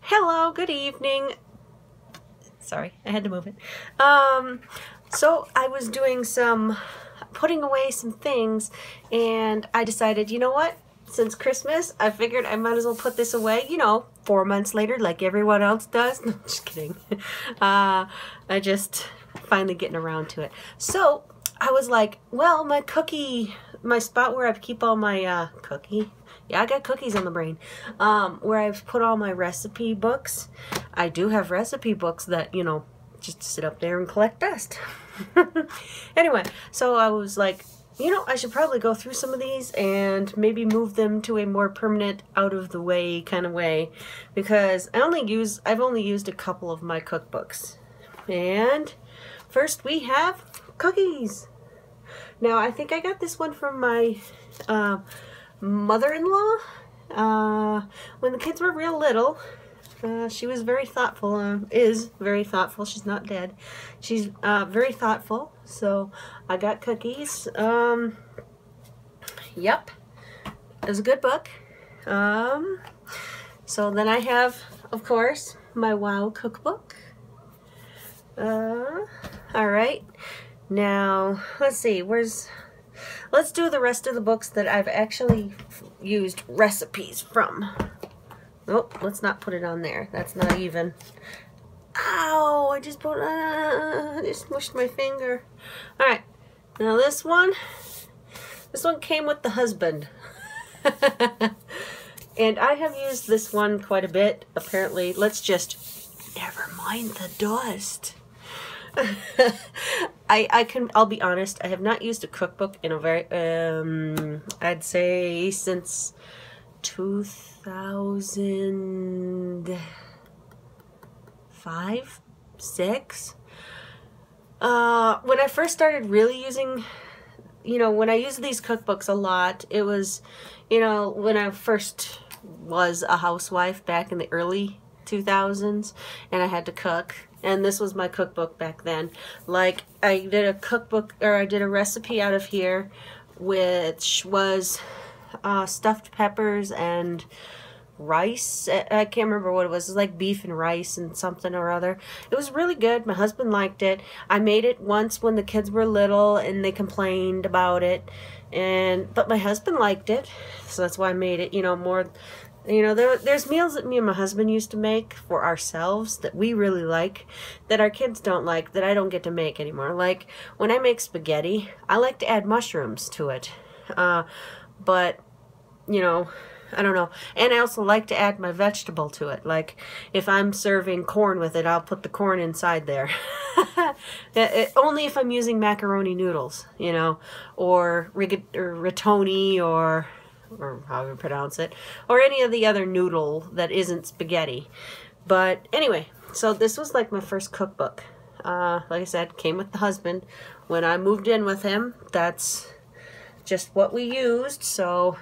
Hello, good evening. Sorry, I had to move it. So I was doing putting away some things, and I decided, you know what? Since Christmas, I figured I might as well put this away, 4 months later, like everyone else does. No, just kidding. I just finally getting around to it. So I was like, well, my spot where I keep all my cookie. Yeah, I got cookies on the brain. Where I've put all my recipe books. I do have recipe books that, just sit up there and collect dust. Anyway, so I was like, I should probably go through some of these and maybe move them to a more permanent, out of the way kind of way, because I've only used a couple of my cookbooks. And first we have cookies. Now I think I got this one from my mother-in-law when the kids were real little. She was very thoughtful, is very thoughtful. She's not dead. She's very thoughtful. So I got cookies. Yep. It was a good book. So then I have, of course, my Wow cookbook. All right. Now, let's see. Let's do the rest of the books that I've actually used recipes from. Nope, let's not put it on there. That's not even. Ow! I just smushed my finger. All right, now this one came with the husband. And I have used this one quite a bit, apparently. Let's just, never mind the dust. I'll be honest, I have not used a cookbook in a very, I'd say since 2005, 6. When I first started really using, when I used these cookbooks a lot, it was, when I first was a housewife back in the early 2000s, and I had to cook. And this was my cookbook back then. Like, I did a cookbook, or I did a recipe out of here, which was stuffed peppers and rice. I can't remember what it was. It was like beef and rice and something or other. It was really good. My husband liked it. I made it once when the kids were little and they complained about it. But my husband liked it. So that's why I made it, more. There's meals that me and my husband used to make for ourselves that we really like, that our kids don't like, that I don't get to make anymore. Like, when I make spaghetti, I like to add mushrooms to it. But, I don't know. And I also like to add my vegetable to it. Like, if I'm serving corn with it, I'll put the corn inside there. Only if I'm using macaroni noodles, or rigatoni, or however you pronounce it, or any of the other noodle that isn't spaghetti. But anyway, so this was like my first cookbook. Like I said, came with the husband. When I moved in with him, that's just what we used. So